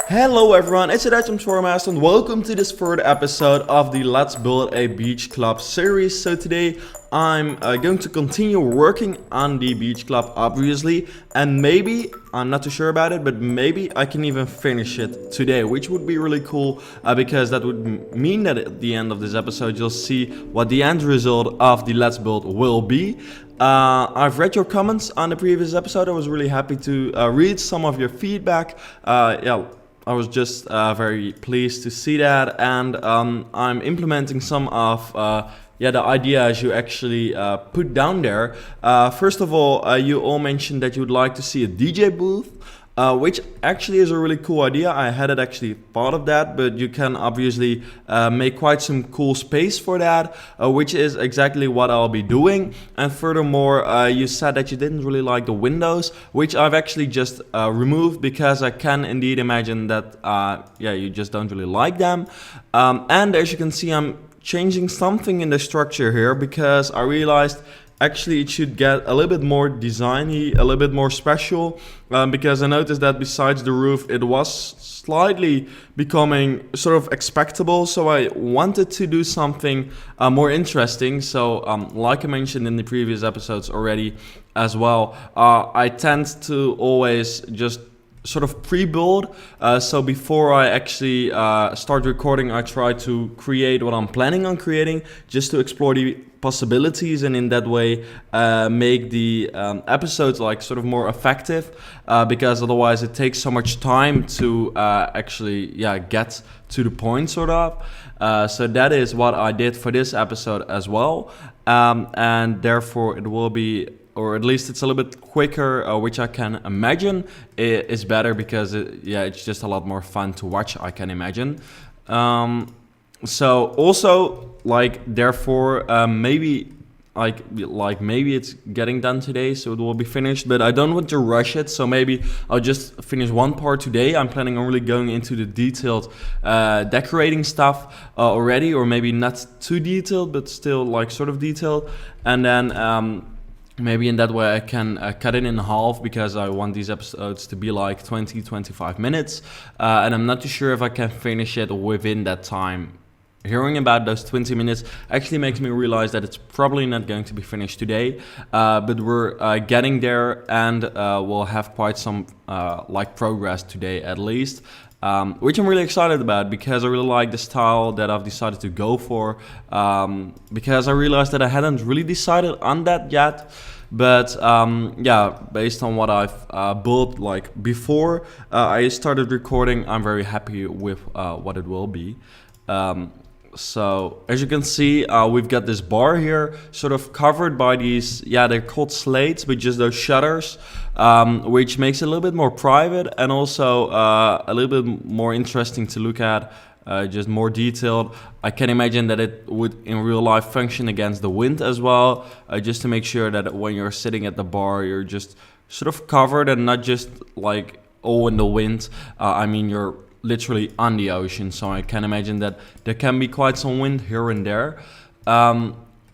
Hello everyone, it's Adam Stormast and welcome to this third episode of the Let's Build a Beach Club series. So today I'm going to continue working on the beach club, obviously, and maybe, I'm not too sure about it, but maybe I can even finish it today, which would be really cool because that would mean that at the end of this episode you'll see what the end result of the Let's Build will be. I've read your comments on the previous episode. I was really happy to read some of your feedback. I was just very pleased to see that, and I'm implementing some of the ideas you actually put down there. First of all, you all mentioned that you would like to see a DJ booth. Which actually is a really cool idea. I hadn't actually thought of that, but you can obviously make quite some cool space for that, which is exactly what I'll be doing. And furthermore, you said that you didn't really like the windows, which I've actually just removed because I can indeed imagine that you just don't really like them. And as you can see, I'm changing something in the structure here because I realized actually it should get a little bit more designy, a little bit more special, because I noticed that besides the roof it was slightly becoming sort of expectable, so I wanted to do something more interesting. So like I mentioned in the previous episodes already as well, I tend to always just sort of pre-build, so before I actually start recording, I try to create what I'm planning on creating, just to explore the possibilities, and in that way make the episodes like sort of more effective, because otherwise it takes so much time to actually get to the point sort of. So that is what I did for this episode as well, and therefore it will be, or at least it's a little bit quicker, which I can imagine is better because it's just a lot more fun to watch, I can imagine. So also, therefore, maybe maybe it's getting done today, so it will be finished, but I don't want to rush it, so maybe I'll just finish one part today. I'm planning on really going into the detailed decorating stuff already, or maybe not too detailed, but still sort of detailed, and then maybe in that way I can cut it in half, because I want these episodes to be 20-25 minutes, and I'm not too sure if I can finish it within that time. Hearing about those 20 minutes actually makes me realize that it's probably not going to be finished today, but we're getting there, and we'll have quite some progress today at least, which I'm really excited about, because I really like the style that I've decided to go for, because I realized that I hadn't really decided on that yet. But based on what I've built before I started recording, I'm very happy with what it will be. So as you can see, we've got this bar here sort of covered by these, they're called slates, but just those shutters, which makes it a little bit more private, and also a little bit more interesting to look at, just more detailed. I can imagine that it would in real life function against the wind as well, just to make sure that when you're sitting at the bar, you're just sort of covered and not just all in the wind. I mean, you're literally on the ocean, so I can imagine that there can be quite some wind here and there.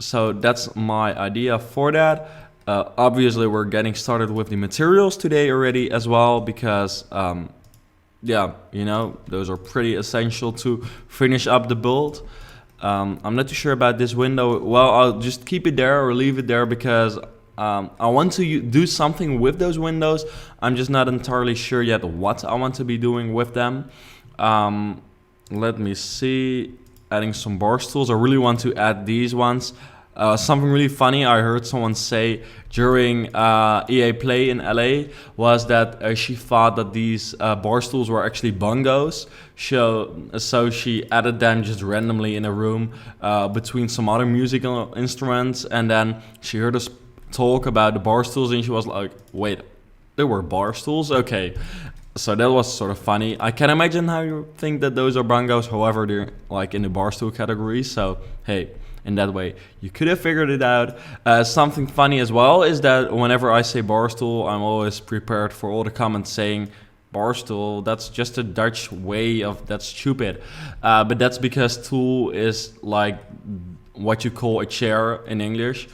So that's my idea for that. Obviously we're getting started with the materials today already as well, because those are pretty essential to finish up the build. I'm not too sure about this window. Well, I'll just keep it there or leave it there, because I want to do something with those windows. I'm just not entirely sure yet what I want to be doing with them. Let me see. Adding some bar stools. I really want to add these ones. Something really funny I heard someone say during EA Play in LA was that she thought that these bar stools were actually bongos. So she added them just randomly in a room between some other musical instruments, and then she heard us talk about the bar stools, and she was like, wait, there were bar stools? Okay. So that was sort of funny. I can imagine how you think that those are bongos, however they're in the bar stool category, so hey, in that way you could have figured it out. Something funny as well is that whenever I say bar stool, I'm always prepared for all the comments saying, bar stool, that's just a Dutch way of, that's stupid, but that's because stool is what you call a chair in English.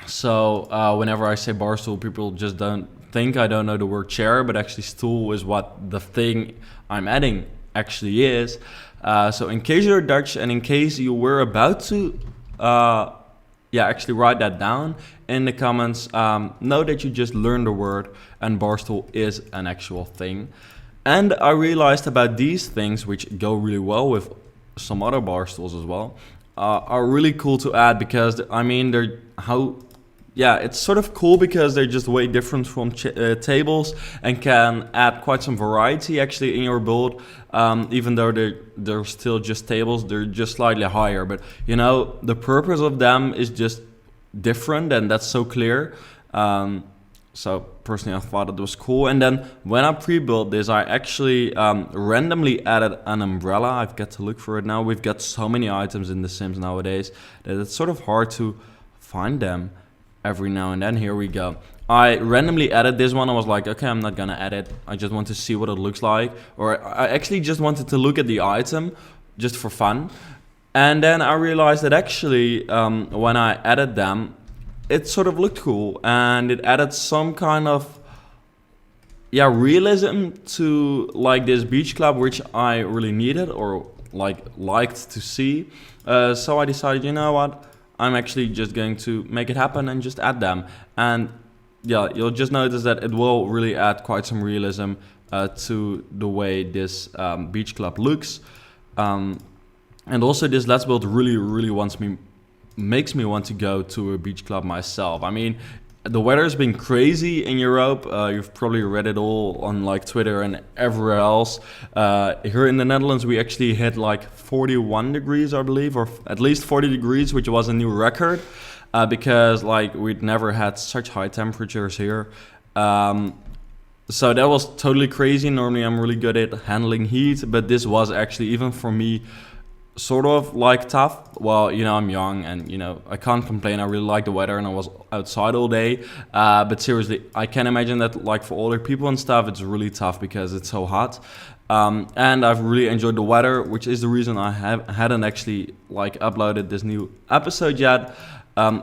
So whenever I say bar stool, people just don't think I don't know the word chair, but actually stool is what the thing I'm adding actually is. So in case you're Dutch and in case you were about to actually write that down in the comments, know that you just learned the word and barstool is an actual thing. And I realized about these things, which go really well with some other bar stools as well, are really cool to add because I mean it's sort of cool because they're just way different from tables and can add quite some variety actually in your build. Even though they're still just tables, they're just slightly higher. But you know, the purpose of them is just different, and that's so clear. So personally, I thought it was cool. And then when I pre-built this, I actually randomly added an umbrella. I've got to look for it now. We've got so many items in The Sims nowadays that it's sort of hard to find them every now and then. Here we go. I randomly added this one. I was like, okay, I'm not gonna add it. I just want to see what it looks like. Or I actually just wanted to look at the item just for fun. And then I realized that actually when I added them, it sort of looked cool and it added some kind of realism to like this beach club, which I really needed or liked to see. So I decided, you know what, I'm actually just going to make it happen and just add them. And yeah, you'll just notice that it will really add quite some realism to the way this beach club looks. And also this Let's Build really makes me want to go to a beach club myself. I mean, the weather has been crazy in Europe. You've probably read it all on like Twitter and everywhere else. Here in the Netherlands, we actually hit like 41 degrees, I believe, or at least 40 degrees, which was a new record because like we'd never had such high temperatures here. So that was totally crazy. Normally I'm really good at handling heat, but this was actually, even for me, sort of like tough. Well, you know, I'm young and, you know, I can't complain. I really like the weather and I was outside all day. But seriously, I can imagine that like for older people and stuff, it's really tough because it's so hot. And I've really enjoyed the weather, which is the reason I hadn't actually like uploaded this new episode yet.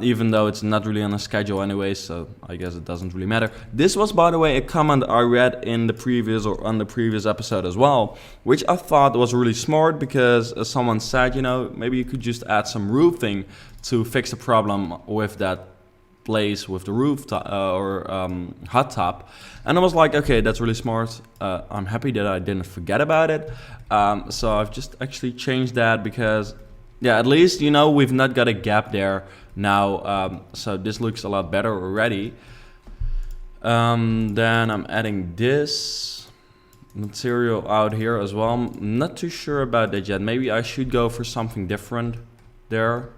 Even though it's not really on a schedule anyway, so I guess it doesn't really matter. This was, by the way, a comment I read in the previous or on the previous episode as well, which I thought was really smart because someone said, you know, maybe you could just add some roofing to fix the problem with that place with the roof hot top. And I was like, okay, that's really smart. I'm happy that I didn't forget about it. So I've just actually changed that because, yeah, at least, you know, we've not got a gap there now, so this looks a lot better already. Then I'm adding this material out here as well. I'm not too sure about that yet. Maybe I should go for something different there.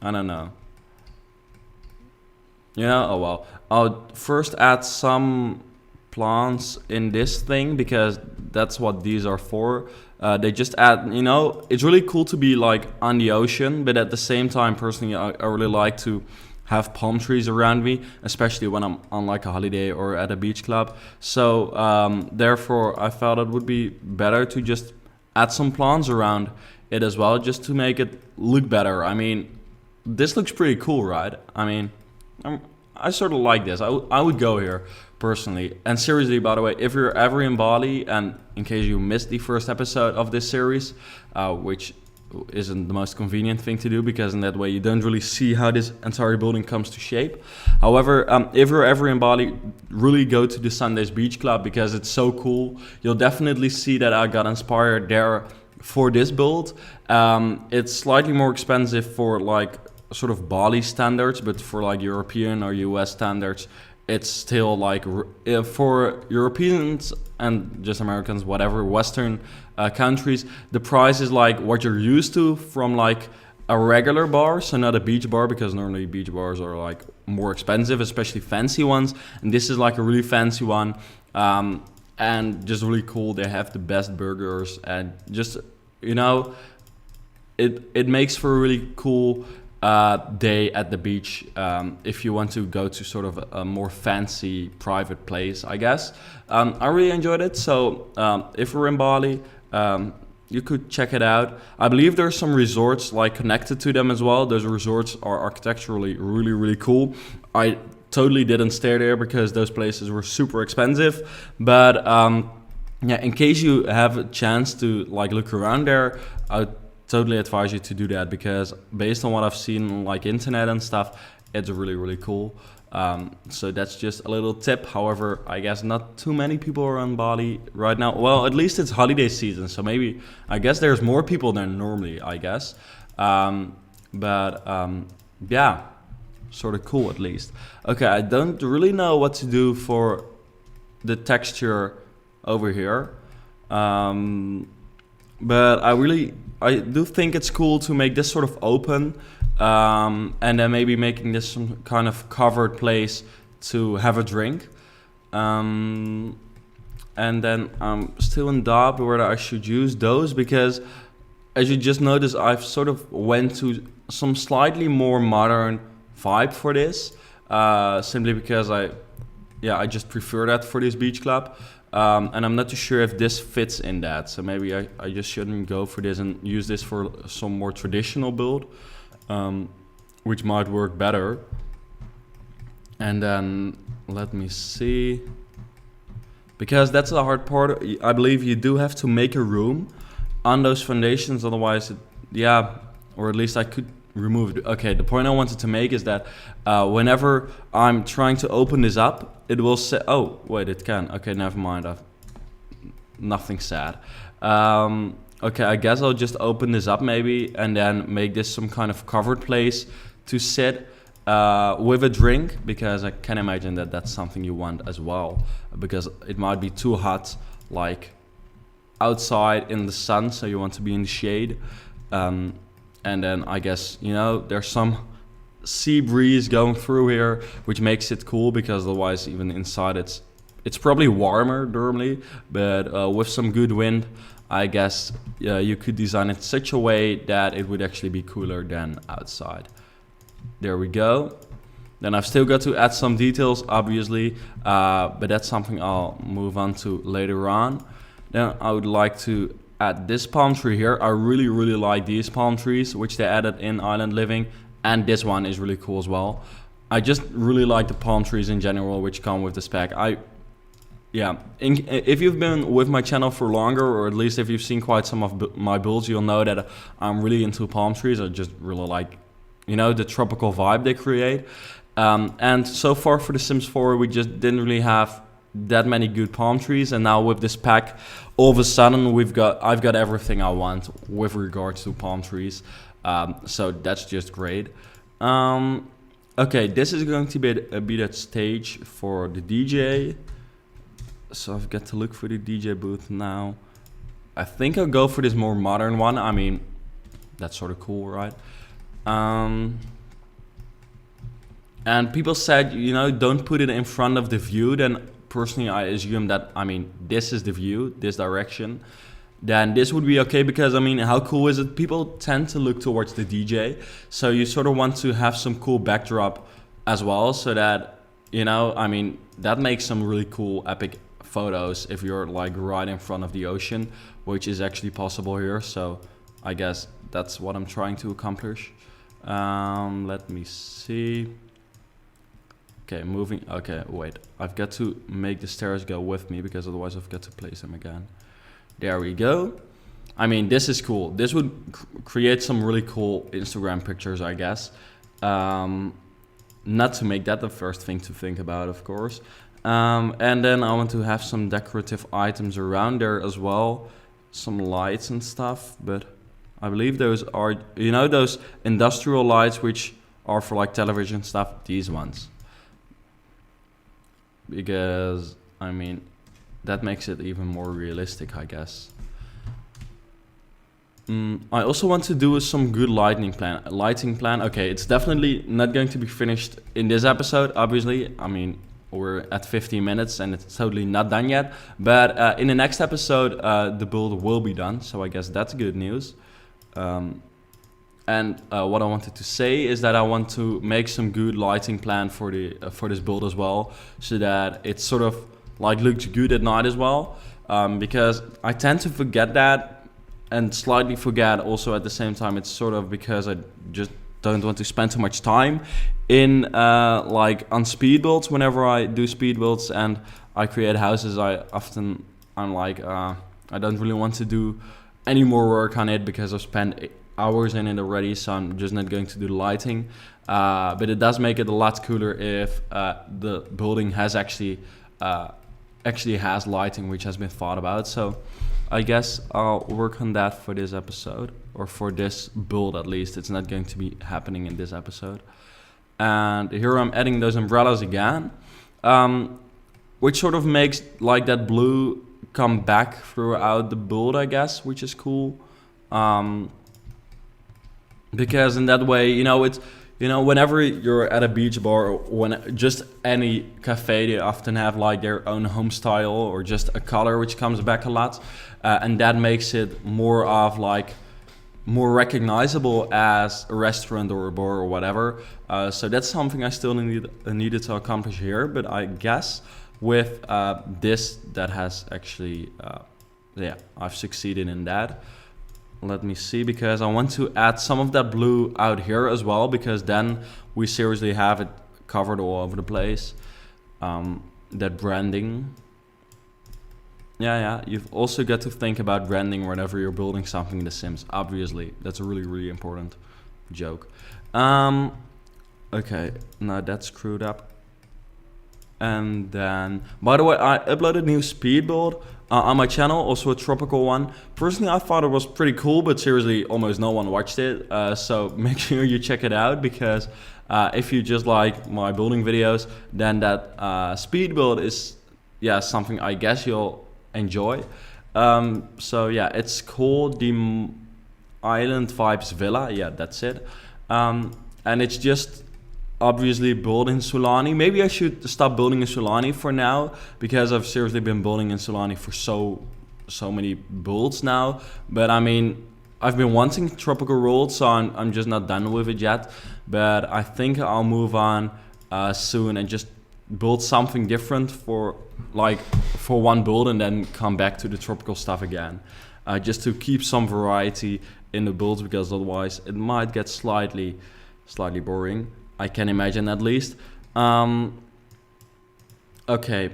I don't know. You know, oh well. I'll first add some plants in this thing because that's what these are for. They just add, you know, it's really cool to be like on the ocean, but at the same time, personally, I really like to have palm trees around me, especially when I'm on like a holiday or at a beach club. So therefore, I felt it would be better to just add some plants around it as well, just to make it look better. I mean, this looks pretty cool, right? I mean, I sort of like this. I would go here personally. And seriously, by the way, if you're ever in Bali, and in case you missed the first episode of this series, which isn't the most convenient thing to do because in that way you don't really see how this entire building comes to shape. However, if you're ever in Bali, really go to the Sundays Beach Club because it's so cool. You'll definitely see that I got inspired there for this build. It's slightly more expensive for like sort of Bali standards, but for like European or US standards, it's still like for Europeans and just Americans, whatever, Western countries, the price is like what you're used to from like a regular bar, so not a beach bar, because normally beach bars are like more expensive, especially fancy ones. And this is like a really fancy one, and just really cool. They have the best burgers, and just, you know, it makes for a really cool day at the beach if you want to go to sort of a more fancy private place, I guess. I really enjoyed it. So if we're in Bali, you could check it out. I believe there's some resorts like connected to them as well. Those resorts are architecturally really, really cool. I totally didn't stay there because those places were super expensive. But yeah, in case you have a chance to like look around there, I would totally advise you to do that, because based on what I've seen on like internet and stuff, it's really, really cool. So that's just a little tip. However, I guess not too many people are on Bali right now. Well, at least it's holiday season, so maybe, I guess there's more people than normally, I guess. Yeah, sort of cool at least. Okay, I don't really know what to do for the texture over here. But I do think it's cool to make this sort of open. And then maybe making this some kind of covered place to have a drink. And then I'm still in doubt whether I should use those, because as you just noticed, I've sort of went to some slightly more modern vibe for this, simply because I just prefer that for this beach club. And I'm not too sure if this fits in that, so maybe I just shouldn't go for this and use this for some more traditional build. Which might work better. And then let me see, because that's the hard part. I believe you do have to make a room on those foundations, otherwise or at least I could remove it. Okay, the point I wanted to make is that whenever I'm trying to open this up, it will say, oh wait, it can, okay, never mind, nothing sad. Okay, I guess I'll just open this up maybe and then make this some kind of covered place to sit with a drink, because I can imagine that that's something you want as well, because it might be too hot like outside in the sun, so you want to be in the shade. And then I guess, there's some sea breeze going through here, which makes it cool, because otherwise even inside it's probably warmer normally, but with some good wind, I guess you could design it such a way that it would actually be cooler than outside. There we go. Then I've still got to add some details, obviously, but that's something I'll move on to later on. Then I would like to add this palm tree here. I really, really like these palm trees, which they added in Island Living, and this one is really cool as well. I just really like the palm trees in general, which come with this pack. If you've been with my channel for longer, or at least if you've seen quite some of my builds, you'll know that I'm really into palm trees. I just really like, the tropical vibe they create. And so far for The Sims 4, we just didn't really have that many good palm trees. And now with this pack, all of a sudden I've got everything I want with regards to palm trees. So that's just great. Okay, this is going to be that stage for the DJ. So I've got to look for the DJ booth now. I think I'll go for this more modern one. I mean, that's sort of cool, right? And people said, don't put it in front of the view. Then personally, I assume that, this is the view, this direction. Then this would be okay, because, how cool is it? People tend to look towards the DJ. So you sort of want to have some cool backdrop as well, so that, that makes some really cool, epic photos if you're like right in front of the ocean, which is actually possible here. So I guess that's what I'm trying to accomplish. Let me see. Okay, moving. Okay, wait, I've got to make the stairs go with me, because otherwise I've got to place them again. There we go. This is cool. This would create some really cool Instagram pictures, I guess. Not to make that the first thing to think about, of course. And then I want to have some decorative items around there as well, some lights and stuff, but I believe those are, those industrial lights which are for like television stuff, these ones, because that makes it even more realistic, I guess. I also want to do some good lighting plan. Okay, it's definitely not going to be finished in this episode, obviously. We're at 15 minutes and it's totally not done yet. But in the next episode, the build will be done. So I guess that's good news. And what I wanted to say is that I want to make some good lighting plan for this build as well, so that it sort of like looks good at night as well. Because I tend to forget that, and slightly forget also at the same time, it's sort of because I just don't want to spend too much time in like on speed builds. Whenever I do speed builds and I create houses, I'm like I don't really want to do any more work on it because I've spent hours in it already, so I'm just not going to do the lighting. But it does make it a lot cooler if the building has actually has lighting, which has been thought about. So I guess I'll work on that for this episode, or for this build at least. It's not going to be happening in this episode. And here I'm adding those umbrellas again, which sort of makes like that blue come back throughout the build, I guess, which is cool. Because in that way, it's, whenever you're at a beach bar, or when just any cafe, they often have like their own home style or just a color which comes back a lot, and that makes it more recognizable as a restaurant or a bar or whatever. So that's something I still needed to accomplish here, but I guess with this, that has actually, I've succeeded in that. Let me see, because I want to add some of that blue out here as well, because then we seriously have it covered all over the place. That branding. Yeah, you've also got to think about branding whenever you're building something in The Sims, obviously. That's a really, really important joke. Okay, now that's screwed up. And then, by the way, I uploaded a new speed build on my channel, also a tropical one. Personally, I thought it was pretty cool, but seriously, almost no one watched it. So make sure you check it out, because if you just like my building videos, then that speed build is, something I guess you'll enjoy. So yeah, it's called the Island Vibes Villa. Yeah, that's it. And it's just obviously built in Sulani. Maybe I should stop building in Sulani for now, because I've seriously been building in Sulani for so many builds now. But I mean, I've been wanting tropical world, so I'm just not done with it yet. But I think I'll move on soon and just build something different for one build, and then come back to the tropical stuff again, just to keep some variety in the builds, because otherwise it might get slightly boring. I can imagine, at least. Okay,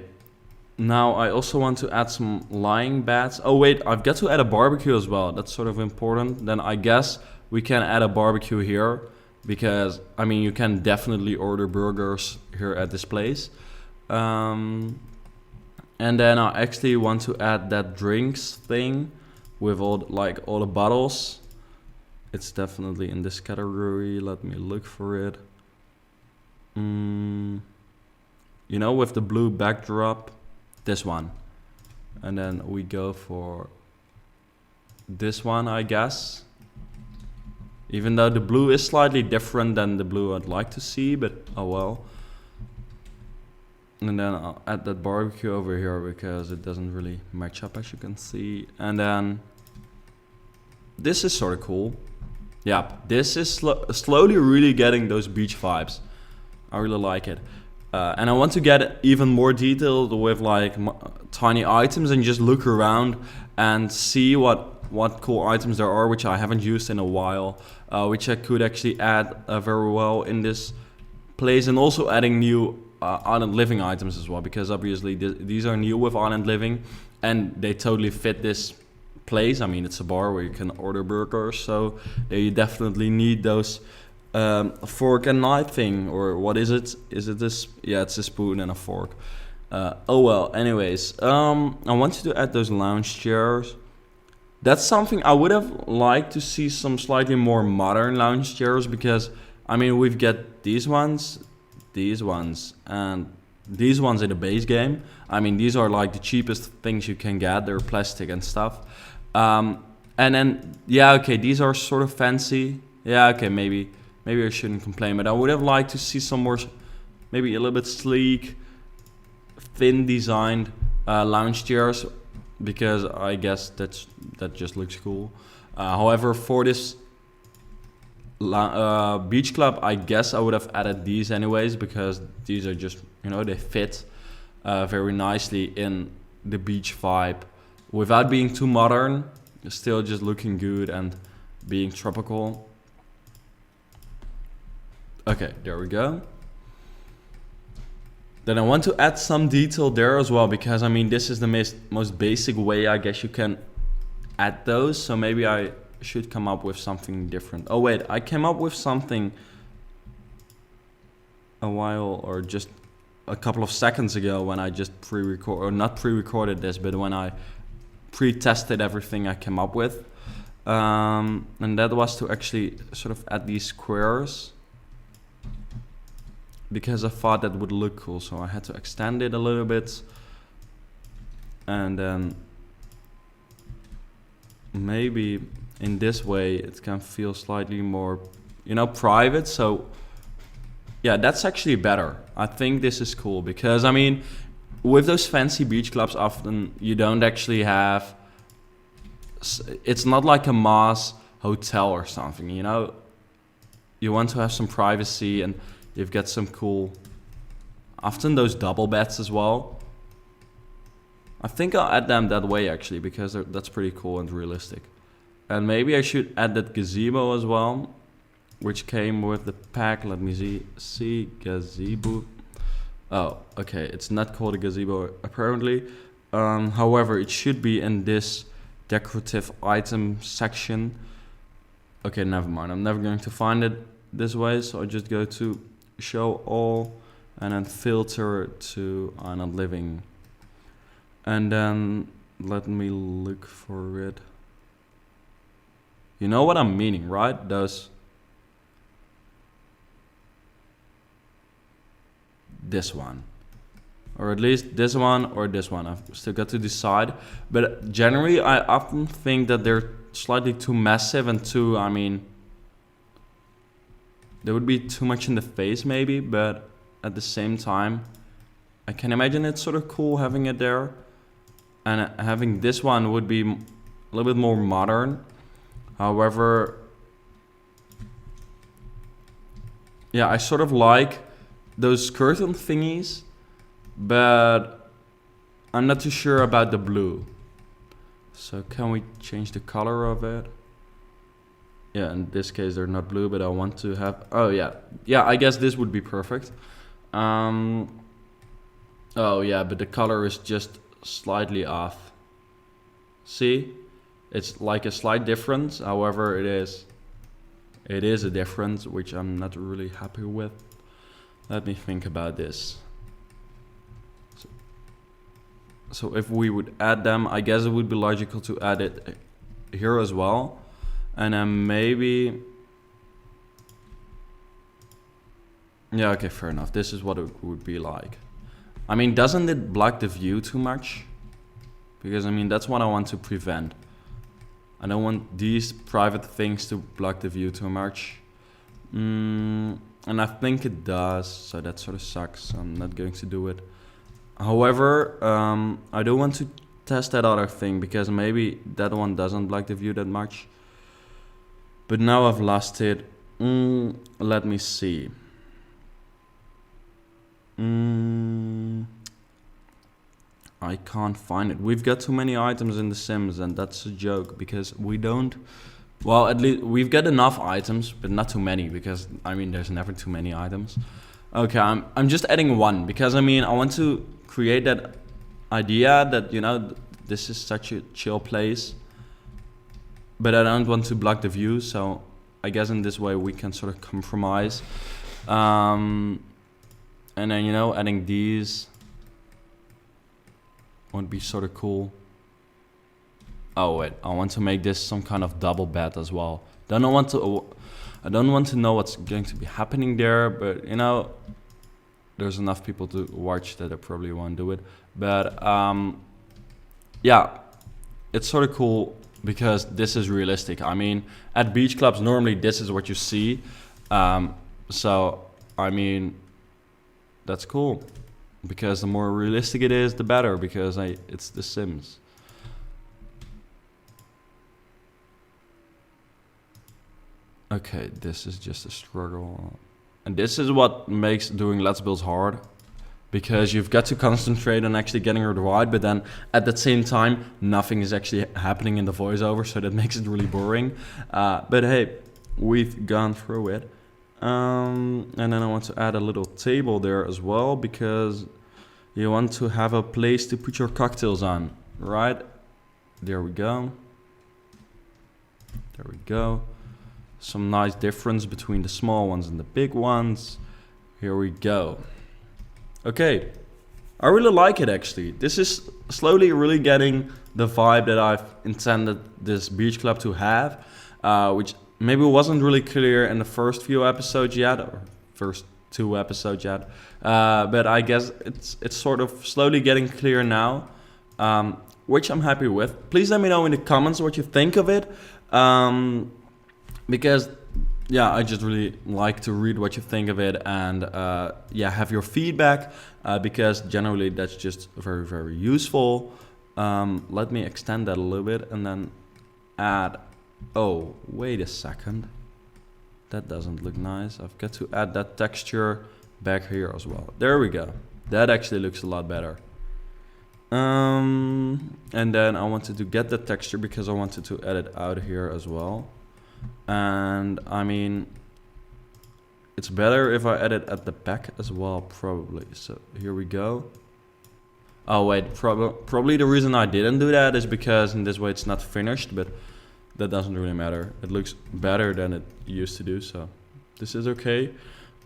now I also want to add some lying beds. Oh wait, I've got to add a barbecue as well. That's sort of important. Then I guess we can add a barbecue here, because I mean, you can definitely order burgers here at this place. And then I actually want to add that drinks thing with all the bottles. It's definitely in this category. Let me look for it. With the blue backdrop, this one. And then we go for this one, I guess. Even though the blue is slightly different than the blue I'd like to see, but oh well. And then I'll add that barbecue over here, because it doesn't really match up, as you can see. And then this is sort of cool. Yeah, this is slowly really getting those beach vibes. I really like it. And I want to get even more detailed with tiny items, and just look around and see what cool items there are, which I haven't used in a while, which I could actually add very well in this place. And also adding new island living items as well, because obviously these are new with island living, and they totally fit this place. I mean, it's a bar where you can order burgers, so they definitely need those fork and knife thing, or what is it? Is it this? Yeah, it's a spoon and a fork. Oh well, anyways, I wanted to add those lounge chairs. That's something I would have liked to see, some slightly more modern lounge chairs, because I mean, we've got these ones, and these ones in the base game. I mean, these are like the cheapest things you can get. They're plastic and stuff. And then, yeah, okay, these are sort of fancy. Yeah, okay, maybe I shouldn't complain, but I would have liked to see some more, maybe a little bit sleek, thin designed lounge chairs, because I guess that just looks cool. However, for this beach club, I guess I would have added these anyways, because these are just, they fit very nicely in the beach vibe without being too modern. still just looking good and being tropical. Okay, there we go. Then I want to add some detail there as well, because I mean this is the most basic way I guess you can add those. So maybe I should come up with something different. Oh wait, I came up with something a while, or just a couple of seconds ago, when I just not pre-recorded this, but when I pre-tested everything I came up with. And that was to actually sort of add these squares, because I thought that would look cool. So I had to extend it a little bit, and then maybe in this way it can feel slightly more, you know, private. So yeah, that's actually better. I think this is cool, because I mean, with those fancy beach clubs, often you don't actually have, it's not like a mass hotel or something, you know. You want to have some privacy, and you've got some cool, often those double beds as well. I think I'll add them that way actually, because that's pretty cool and realistic. And maybe I should add that gazebo as well, which came with the pack. Let me see gazebo. Oh, okay, it's not called a gazebo apparently. However, it should be in this decorative item section. Okay, never mind, I'm never going to find it this way, so I just go to show all and then filter to not living, and then let me look for it. You know what I'm meaning, right? Those, this one, or at least this one or this one. I've still got to decide, but generally I often think that they're slightly too massive and too, I mean, there would be too much in the face maybe, but at the same time I can imagine it's sort of cool having it there, and having this one would be a little bit more modern. However, yeah, I sort of like those curtain thingies, but I'm not too sure about the blue. So can we change the color of it? Yeah, in this case they're not blue, but I want to have, oh yeah, I guess this would be perfect. Oh yeah, but the color is just slightly off. See, it's like a slight difference. However, it is a difference which I'm not really happy with. Let me think about this. So if we would add them, I guess it would be logical to add it here as well. And then maybe, yeah, okay, fair enough. This is what it would be like. I mean, doesn't it block the view too much? Because I mean, that's what I want to prevent. I don't want these private things to block the view too much. And I think it does, so that sort of sucks. So I'm not going to do it. However, I do want to test that other thing, because maybe that one doesn't block the view that much. But now I've lost it. Let me see. I can't find it. We've got too many items in The Sims, and that's a joke, because we don't, well, at least we've got enough items, but not too many, because I mean there's never too many items. Okay, I'm just adding one, because I mean I want to create that idea that, you know, this is such a chill place, but I don't want to block the view. So I guess in this way we can sort of compromise. And then, you know, adding these would be sort of cool. Oh wait, I want to make this some kind of double bed as well. I don't want to know what's going to be happening there, but you know, there's enough people to watch that I probably won't do it. But yeah, it's sort of cool because this is realistic. I mean, at beach clubs normally this is what you see. So I mean, that's cool, because the more realistic it is, the better, because it's The Sims. Okay, this is just a struggle. And this is what makes doing Let's Build hard. because you've got to concentrate on actually getting it right, but then at the same time, nothing is actually happening in the voiceover, so that makes it really boring. But hey, we've gone through it. And then I want to add a little table there as well, because you want to have a place to put your cocktails on, right? There we go. There we go. Some nice difference between the small ones and the big ones. Here we go. Okay, I really like it actually. This is slowly really getting the vibe that I've intended this beach club to have, which maybe wasn't really clear in the first few episodes yet, or first 2 episodes yet. But I guess it's sort of slowly getting clear now, which I'm happy with. Please let me know in the comments what you think of it, because yeah, I just really like to read what you think of it, and yeah, have your feedback, because generally that's just very, very useful. Let me extend that a little bit and then add, oh, wait a second. That doesn't look nice. I've got to add that texture back here as well. There we go. That actually looks a lot better. And then I wanted to get the texture because I wanted to add it out here as well. And I mean, it's better if I add it at the back as well, probably. So here we go. Oh wait, probably the reason I didn't do that is because in this way it's not finished, but that doesn't really matter. It looks better than it used to do, so this is okay.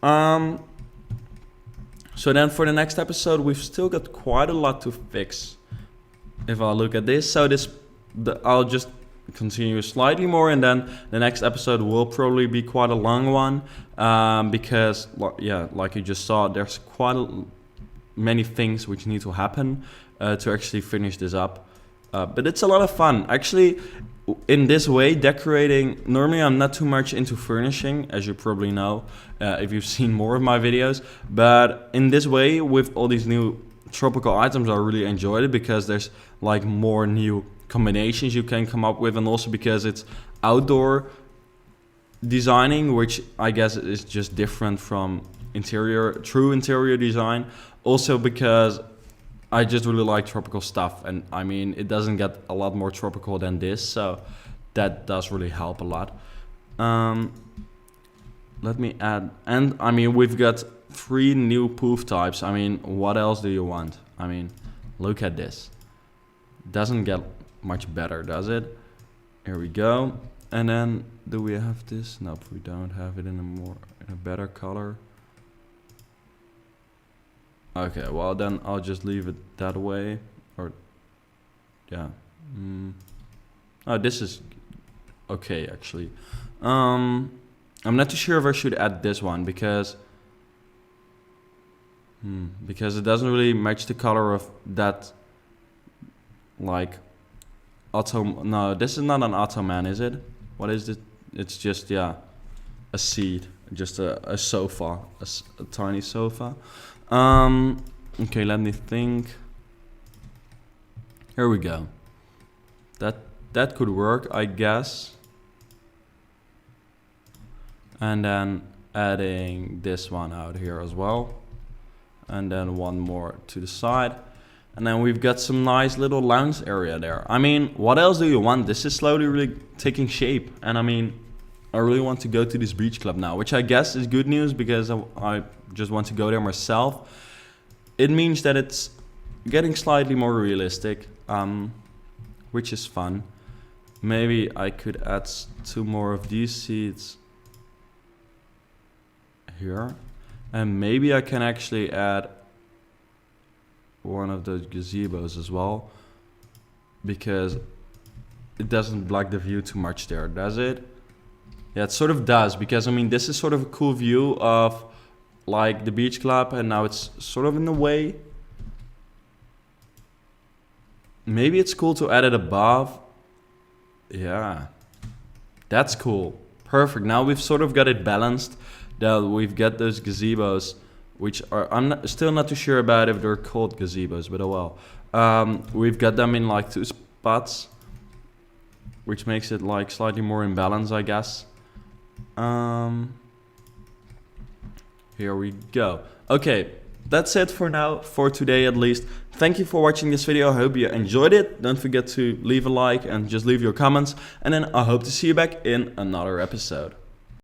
So then for the next episode, we've still got quite a lot to fix. If I look at this, so I'll just continue slightly more, and then the next episode will probably be quite a long one, because yeah, like you just saw, there's quite many things which need to happen to actually finish this up. But it's a lot of fun. Actually, in this way, decorating, normally I'm not too much into furnishing, as you probably know, if you've seen more of my videos. But in this way, with all these new tropical items, I really enjoyed it, because there's like more new combinations you can come up with, and also because it's outdoor designing, which I guess is just different from true interior design. Also because I just really like tropical stuff, and I mean, it doesn't get a lot more tropical than this, so that does really help a lot. Let me add, and I mean, we've got 3 new poof types. I mean, what else do you want? I mean, look at this. Doesn't get much better, does it? Here we go. And then, do we have this? Nope, we don't have it in a better color. Okay, well then I'll just leave it that way, or yeah. Oh, this is okay actually. I'm not too sure if I should add this one, because it doesn't really match the color of that, like no, this is not an ottoman, is it? What is it? It's just, yeah, a seat, just a sofa, a tiny sofa. Okay, let me think. Here we go. That could work, I guess. And then adding this one out here as well. And then one more to the side. And then we've got some nice little lounge area there. I mean, what else do you want? This is slowly really taking shape. And I mean, I really want to go to this beach club now, which I guess is good news, because I just want to go there myself. It means that it's getting slightly more realistic, which is fun. Maybe I could add 2 more of these seats here. And maybe I can actually add one of those gazebos as well, because it doesn't block the view too much there, does it? Yeah, it sort of does, because I mean, this is sort of a cool view of like the beach club, and now it's sort of in the way. Maybe it's cool to add it above. Yeah, that's cool. Perfect. Now we've sort of got it balanced, that we've got those gazebos, which are, still not too sure about if they're called gazebos, but oh well. We've got them in like 2 spots, which makes it like slightly more in balance, I guess. Here we go. Okay, that's it for now, for today at least. Thank you for watching this video. I hope you enjoyed it. Don't forget to leave a like and just leave your comments. And then I hope to see you back in another episode.